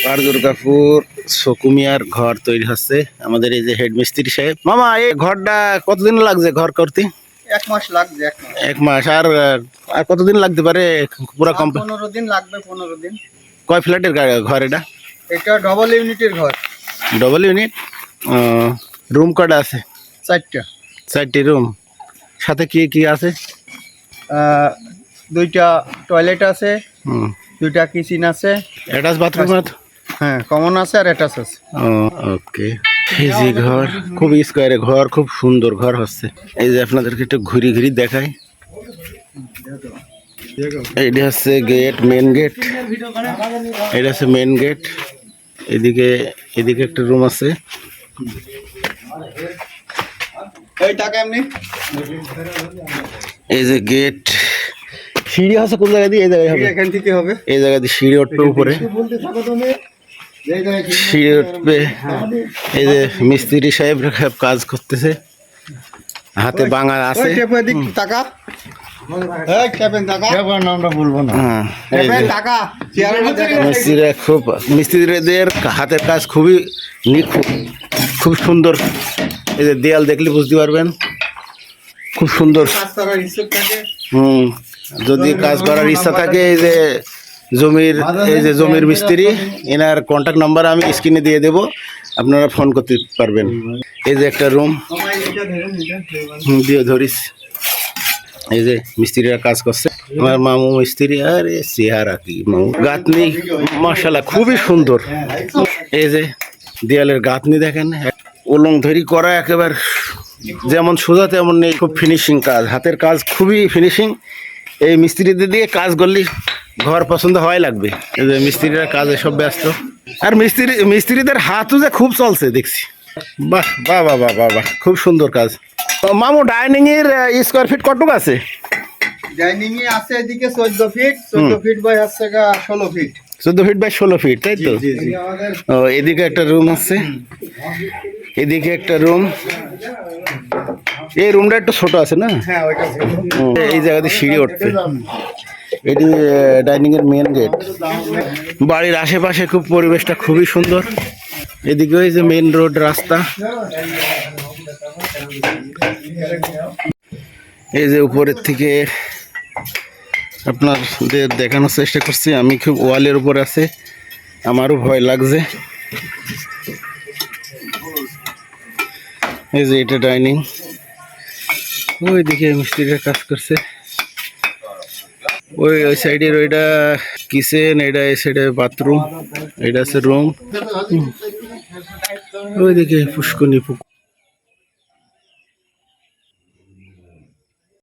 পার দুর্গাপুর সকুমিয়ার ঘর তৈরি হচ্ছে। আমাদের এই যে হেডমিস্ত্রি সাহেব, মামা এই ঘরটা কতদিন লাগছে ঘর করতে? 1 মাস লাগবে। 1 মাস। আর আর কতদিন লাগতে পারে পুরো কমপ্লিট? 15 দিন লাগবে। 15 দিন। কয় ফ্ল্যাটের ঘর এটা? এটা ডবল ইউনিটের ঘর। Double unit. রুম কটা আছে? 4টা। 4টি রুম। সাথে কি কি আছে? 2টা টয়লেট আছে, হুম, 2টা কিচেন আছে। অ্যাটাচ বাথরুম আছে? হ্যাঁ, কমন আছে আর অ্যাটাচ আছে। ওকে। এই যে ঘর খুব স্কোয়ারে ঘর, খুব সুন্দর ঘর হচ্ছে। এই যে আপনাদেরকে একটু ঘুরি ঘুরি দেখাই। এইটা হচ্ছে গেট, মেন গেট। এটা হচ্ছে মেন গেট। এদিকে এদিকে একটা রুম আছে। এইটাকে এমনি এই যে গেট, সিঁড়ি আছে কোন জায়গা দিয়ে? এই জায়গায় হবে, এখান থেকে হবে। এই জায়গা দিয়ে সিঁড়ি উঠবে উপরে, সিঁড়ি উঠবে। এই যে মিস্ত্রি সাহেব কাজ করতেছে, হাতে বাঙা আছে। টাকা নামটা বলবো না। টাকা মিস্ত্রিরা খুব, মিস্ত্রিদের হাতের কাজ খুবই নিখুঁত, খুব সুন্দর। এই যে দেয়াল দেখলে বুঝতে পারবেন, খুব সুন্দর। যদি কাজ করার ইচ্ছা থাকে, এই যে জমির, এই যে জমির মিস্ত্রি, এনার কন্ট্যাক্ট নাম্বার আমি স্ক্রিনে দিয়ে দেবো, আপনারা ফোন করতে পারবেন। এই যে একটা রুম দিয়ে ধরিস। এই যে মিস্ত্রিরা কাজ করছে, আমার মামু মিস্ত্রি। আরে চেহারা কি মামু, গাঁথনি মাশাআল্লাহ খুবই সুন্দর। এই যে দেয়ালের গাঁথনি দেখেন, ওলং ধরি করা, একেবারে যেমন সোজা তেমন নেই। খুব ফিনিশিং কাজ, হাতের কাজ খুবই ফিনিশিং। এই মিস্ত্রিদের দিয়ে কাজ করলে ঘর পছন্দ হয় লাগবে। এই যে মিস্ত্রিরা কাজে সব ব্যস্ত, আর মিস্ত্রিদের হাতও যে খুব চলছে দেখছি। বাহ বাহ বাহ বাহ বাহ বাহ, খুব সুন্দর কাজ। মামু ডাইনিং এর স্কোয়ার ফিট কতটুকু আছে? ডাইনিং এ আছে এদিকে 14 ফিট, 14 ফিট বাই হচ্ছে 16 ফিট। 14 ফিট বাই 16 ফিট, তাই তো? ও, এদিকে একটা রুম আছে, এদিকে একটা রুম। এই রুমটা একটু ছোট আছে না? হ্যাঁ, ওইটা এই জায়গাতে সিঁড়ি উঠছে। এটি ডাইনিং এর মেন গেট। বাড়ির আশেপাশে খুব পরিবেশটা খুবই সুন্দর। এদিকে ওই যে মেন রোড রাস্তা। এই যে উপরের থেকে আপনাদের দেখানোর চেষ্টা করছি আমি। খুব ওয়ালের উপর আছে, আমারও ভয় লাগছে। এই যে এটা ডাইনিং, ওই দিকে মিস্ত্রিরা কাজ করছে। ওই সাইডের ওইটা কিচেন, এটা এই সাইডে বাথরুম, এটা আছে রুম। ওই দিকে পুষ্করণী পুকুর।